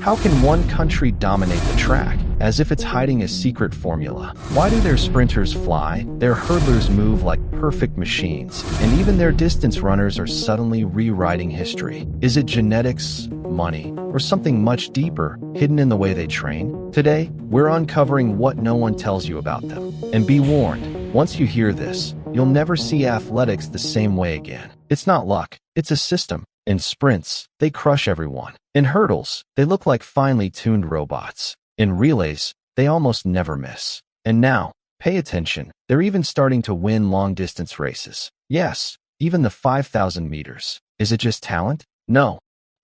How can one country dominate the track, as if it's hiding a secret formula? Why do their sprinters fly, their hurdlers move like perfect machines, and even their distance runners are suddenly rewriting history? Is it genetics, money, or something much deeper, hidden in the way they train? Today, we're uncovering what no one tells you about them. And be warned, once you hear this, you'll never see athletics the same way again. It's not luck, it's a system. In sprints, they crush everyone. In hurdles, they look like finely tuned robots. In relays, they almost never miss. And now, pay attention, they're even starting to win long-distance races. Yes, even the 5,000 meters. Is it just talent? No.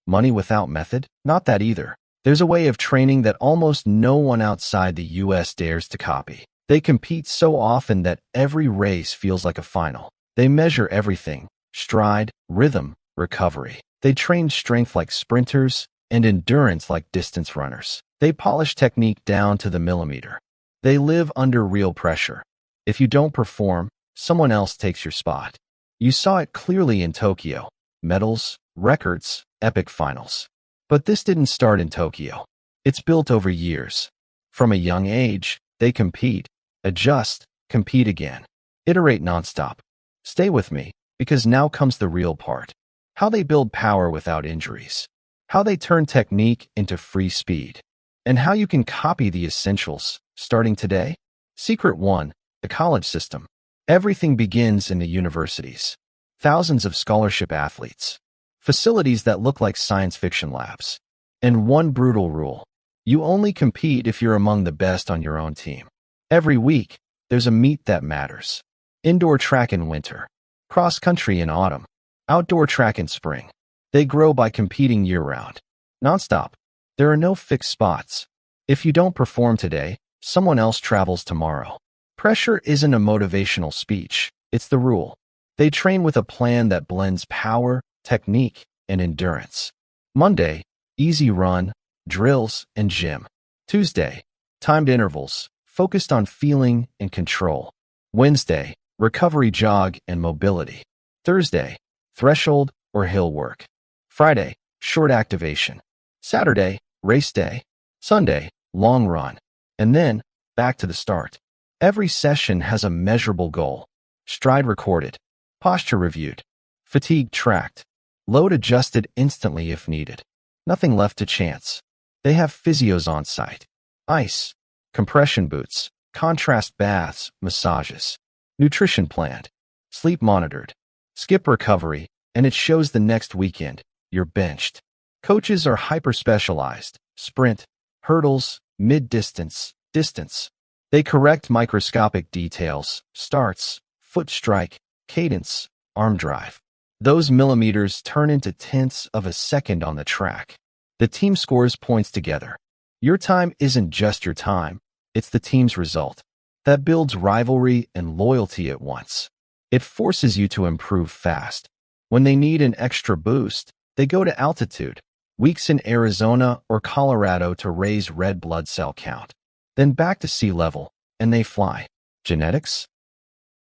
Money without method? Not that either. There's a way of training that almost no one outside the US dares to copy. They compete so often that every race feels like a final. They measure everything: stride, rhythm, recovery. They train strength like sprinters and endurance like distance runners. They polish technique down to the millimeter. They live under real pressure. If you don't perform, someone else takes your spot. You saw it clearly in Tokyo. Medals, records, epic finals. But this didn't start in Tokyo. It's built over years. From a young age, they compete, adjust, compete again. Iterate nonstop. Stay with me, because now comes the real part. How they build power without injuries. How they turn technique into free speed. And how you can copy the essentials, starting today. Secret 1. The college system. Everything begins in the universities. Thousands of scholarship athletes. Facilities that look like science fiction labs. And one brutal rule. You only compete if you're among the best on your own team. Every week, there's a meet that matters. Indoor track in winter. Cross country in autumn. Outdoor track in spring. They grow by competing year-round. Nonstop. There are no fixed spots. If you don't perform today, someone else travels tomorrow. Pressure isn't a motivational speech. It's the rule. They train with a plan that blends power, technique, and endurance. Monday, easy run, drills, and gym. Tuesday, timed intervals, focused on feeling and control. Wednesday, recovery jog and mobility. Thursday, threshold or hill work. Friday, short activation. Saturday, race day. Sunday, long run. And then, back to the start. Every session has a measurable goal. Stride recorded. Posture reviewed. Fatigue tracked. Load adjusted instantly if needed. Nothing left to chance. They have physios on site. Ice. Compression boots. Contrast baths, massages. Nutrition planned. Sleep monitored. Skip recovery, and it shows the next weekend. You're benched. Coaches are hyper-specialized. Sprint, hurdles, mid-distance, distance. They correct microscopic details, starts, foot strike, cadence, arm drive. Those millimeters turn into tenths of a second on the track. The team scores points together. Your time isn't just your time, it's the team's result. That builds rivalry and loyalty at once. It forces you to improve fast. When they need an extra boost, they go to altitude, weeks in Arizona or Colorado to raise red blood cell count. Then back to sea level, and they fly. Genetics?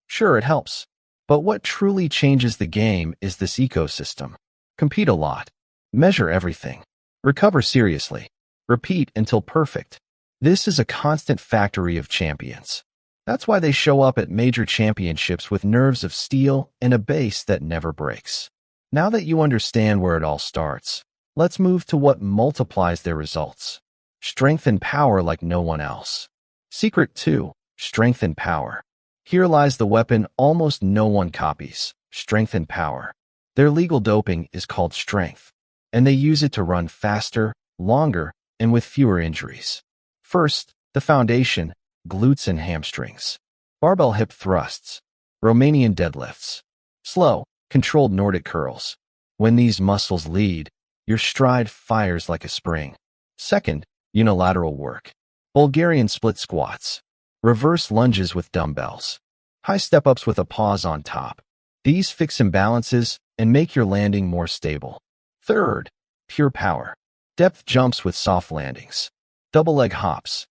Sure, it helps. But what truly changes the game is this ecosystem. Compete a lot. Measure everything. Recover seriously. Repeat until perfect. This is a constant factory of champions. That's why they show up at major championships with nerves of steel and a base that never breaks. Now that you understand where it all starts, let's move to what multiplies their results. Strength and power like no one else. Secret 2. Strength and power. Here lies the weapon almost no one copies. Strength and power. Their legal doping is called strength, and they use it to run faster, longer, and with fewer injuries. First, the foundation. Glutes and hamstrings. Barbell hip thrusts. Romanian deadlifts. Slow, controlled Nordic curls. When these muscles lead, your stride fires like a spring. Second, unilateral work. Bulgarian split squats. Reverse lunges with dumbbells. High step-ups with a pause on top. These fix imbalances and make your landing more stable. Third, pure power. Depth jumps with soft landings. Double leg hops.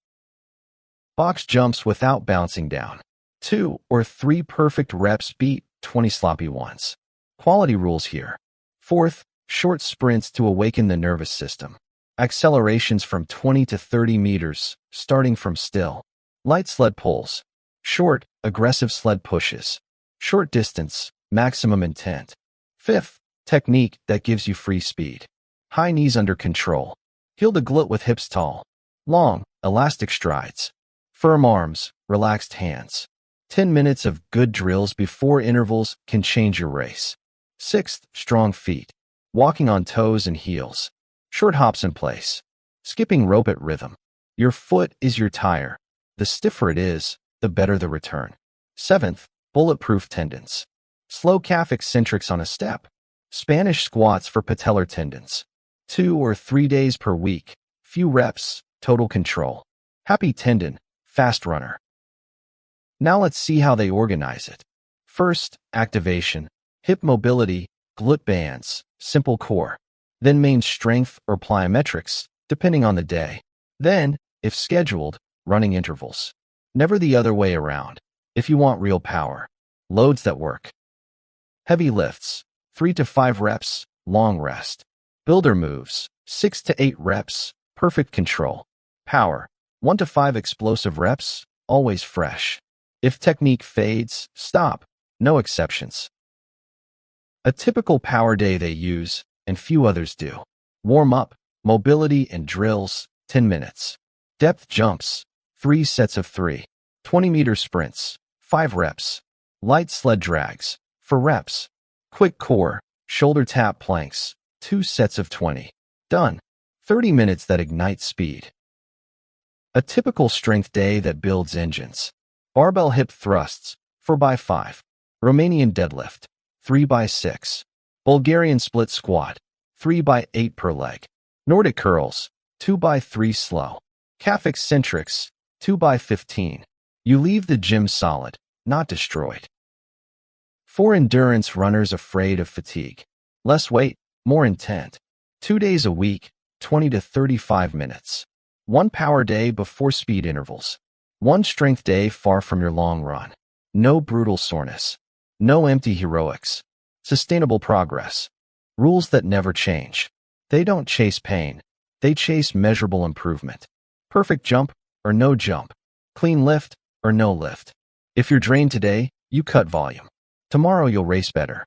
Box jumps without bouncing down. 2 or 3 perfect reps beat 20 sloppy ones. Quality rules here. Fourth, short sprints to awaken the nervous system. Accelerations from 20 to 30 meters, starting from still. Light sled pulls. Short, aggressive sled pushes. Short distance, maximum intent. Fifth, technique that gives you free speed. High knees under control. Heel to glute with hips tall. Long, elastic strides. Firm arms, relaxed hands. 10 minutes of good drills before intervals can change your race. Sixth, strong feet. Walking on toes and heels. Short hops in place. Skipping rope at rhythm. Your foot is your tire. The stiffer it is, the better the return. Seventh, bulletproof tendons. Slow calf eccentrics on a step. Spanish squats for patellar tendons. 2 or 3 days per week. Few reps, total control. Happy tendon, fast runner. Now let's see how they organize it. First, activation, hip mobility, glute bands, simple core. Then main strength or plyometrics, depending on the day. Then, if scheduled, running intervals. Never the other way around. If you want real power. Loads that work. Heavy lifts, 3 to 5 reps, long rest. Builder moves, 6 to 8 reps, perfect control. Power, 1 to 5 explosive reps, always fresh. If technique fades, stop. No exceptions. A typical power day they use, and few others do. Warm up, mobility and drills, 10 minutes. Depth jumps, 3 sets of 3. 20-meter sprints, 5 reps. Light sled drags, for reps. Quick core, shoulder tap planks, 2 sets of 20. Done. 30 minutes that ignite speed. A typical strength day that builds engines. Barbell hip thrusts, 4x5. Romanian deadlift, 3x6. Bulgarian split squat, 3x8 per leg. Nordic curls, 2x3 slow. Calf eccentrics, 2x15. You leave the gym solid, not destroyed. For endurance runners afraid of fatigue. Less weight, more intent. 2 days a week, 20 to 35 minutes. 1 power day before speed intervals. 1 strength day far from your long run. No brutal soreness. No empty heroics. Sustainable progress. Rules that never change. They don't chase pain. They chase measurable improvement. Perfect jump or no jump. Clean lift or no lift. If you're drained today, you cut volume. Tomorrow you'll race better.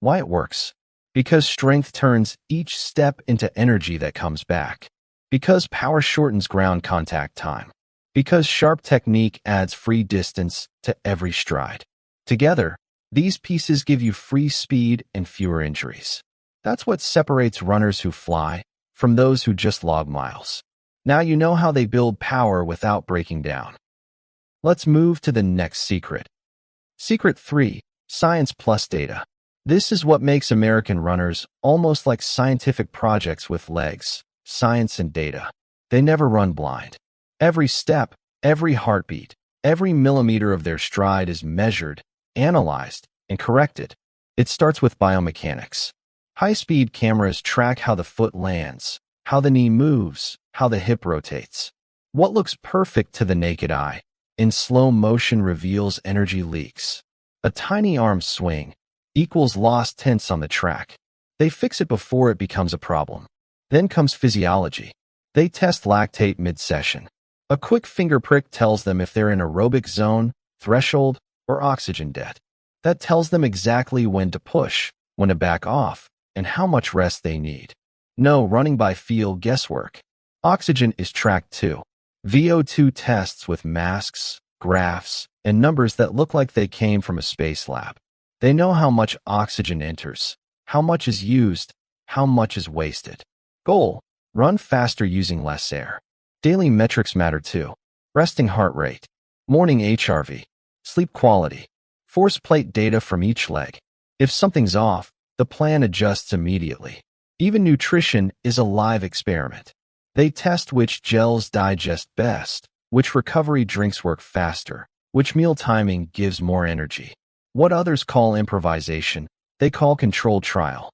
Why it works? Because strength turns each step into energy that comes back. Because power shortens ground contact time. Because sharp technique adds free distance to every stride. Together, these pieces give you free speed and fewer injuries. That's what separates runners who fly from those who just log miles. Now you know how they build power without breaking down. Let's move to the next secret. Secret 3, Science plus Data. This is what makes American runners almost like scientific projects with legs, science and data. They never run blind. Every step, every heartbeat, every millimeter of their stride is measured, analyzed, and corrected. It starts with biomechanics. High-speed cameras track how the foot lands, how the knee moves, how the hip rotates. What looks perfect to the naked eye, in slow motion reveals energy leaks. A tiny arm swing equals lost tenths on the track. They fix it before it becomes a problem. Then comes physiology. They test lactate mid-session. A quick finger prick tells them if they're in aerobic zone, threshold, or oxygen debt. That tells them exactly when to push, when to back off, and how much rest they need. No running by feel guesswork. Oxygen is tracked too. VO2 tests with masks, graphs, and numbers that look like they came from a space lab. They know how much oxygen enters, how much is used, how much is wasted. Goal: run faster using less air. Daily metrics matter too. Resting heart rate, morning HRV, sleep quality, force plate data from each leg. If something's off, the plan adjusts immediately. Even nutrition is a live experiment. They test which gels digest best, which recovery drinks work faster, which meal timing gives more energy. What others call improvisation, they call controlled trial.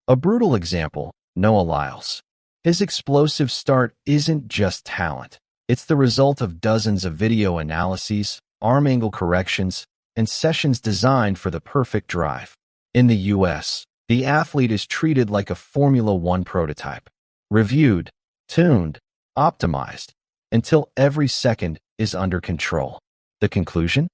A brutal example, Noah Lyles. His explosive start isn't just talent. It's the result of dozens of video analyses, arm angle corrections, and sessions designed for the perfect drive. In the US, the athlete is treated like a Formula One prototype. reviewed, tuned, optimized, until every second is under control. The conclusion?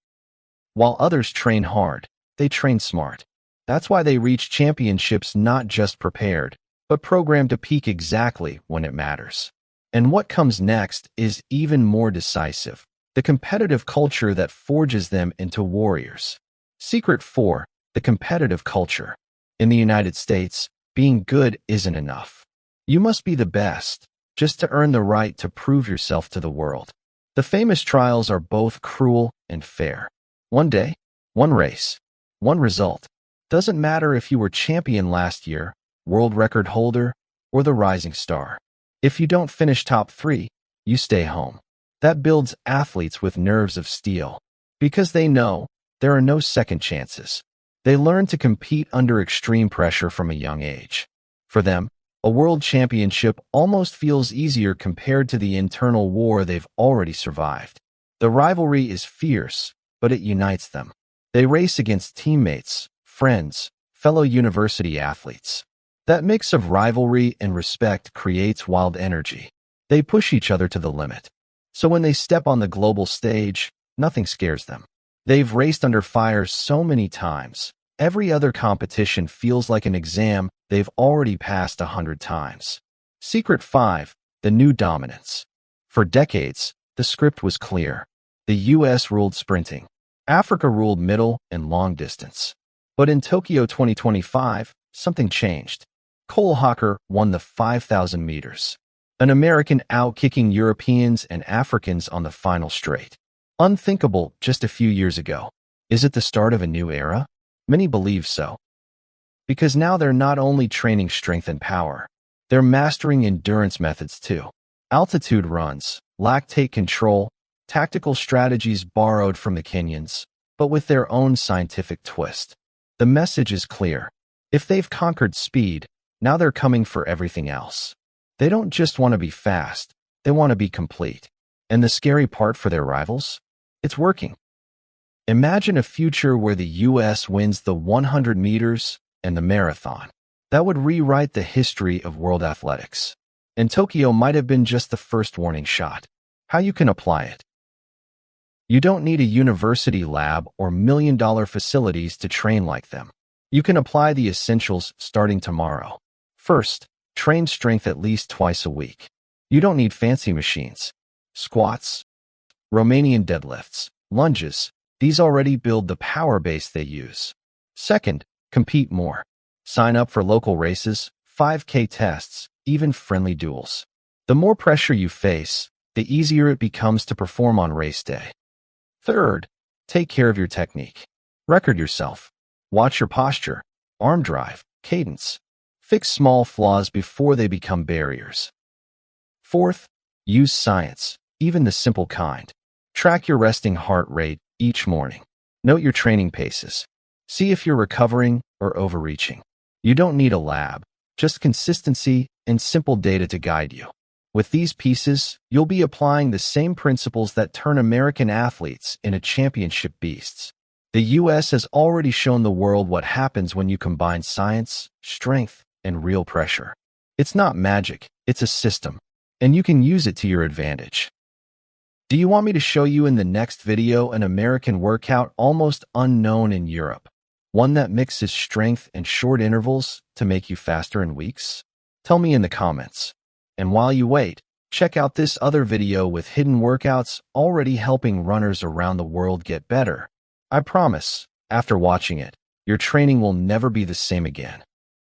While others train hard, they train smart. That's why they reach championships not just prepared, but programmed to peak exactly when it matters. And what comes next is even more decisive: the competitive culture that forges them into warriors. Secret 4. The competitive culture. In the United States, being good isn't enough. You must be the best, just to earn the right to prove yourself to the world. The famous trials are both cruel and fair. One day, one race, one result. Doesn't matter if you were champion last year, world record holder, or the rising star. If you don't finish top 3, you stay home. That builds athletes with nerves of steel, because they know there are no second chances. They learn to compete under extreme pressure from a young age. For them, a world championship almost feels easier compared to the internal war they've already survived. The rivalry is fierce, but it unites them. They race against teammates, friends, fellow university athletes. That mix of rivalry and respect creates wild energy. They push each other to the limit. So when they step on the global stage, nothing scares them. They've raced under fire so many times. Every other competition feels like an exam they've already passed 100 times. Secret 5. The new dominance. For decades, the script was clear. The US ruled sprinting. Africa ruled middle and long distance. But in Tokyo 2025, something changed. Cole Hawker won the 5,000 meters. An American outkicking Europeans and Africans on the final straight. Unthinkable just a few years ago. Is it the start of a new era? Many believe so. Because now they're not only training strength and power, they're mastering endurance methods too. Altitude runs, lactate control, tactical strategies borrowed from the Kenyans, but with their own scientific twist. The message is clear. If they've conquered speed, now they're coming for everything else. They don't just want to be fast, they want to be complete. And the scary part for their rivals? It's working. Imagine a future where the US wins the 100 meters and the marathon. That would rewrite the history of world athletics. And Tokyo might have been just the first warning shot. How you can apply it. You don't need a university lab or million-dollar facilities to train like them. You can apply the essentials starting tomorrow. First, train strength at least twice a week. You don't need fancy machines. Squats, Romanian deadlifts, lunges, these already build the power base they use. Second, compete more. Sign up for local races, 5K tests, even friendly duels. The more pressure you face, the easier it becomes to perform on race day. Third, take care of your technique. Record yourself. Watch your posture, arm drive, cadence. Fix small flaws before they become barriers. Fourth, use science, even the simple kind. Track your resting heart rate each morning. Note your training paces. See if you're recovering or overreaching. You don't need a lab, just consistency and simple data to guide you. With these pieces, you'll be applying the same principles that turn American athletes into championship beasts. The US has already shown the world what happens when you combine science, strength, and real pressure. It's not magic, it's a system, and you can use it to your advantage. Do you want me to show you in the next video an American workout almost unknown in Europe? One that mixes strength and short intervals to make you faster in weeks? Tell me in the comments. And while you wait, check out this other video with hidden workouts already helping runners around the world get better. I promise, after watching it, your training will never be the same again.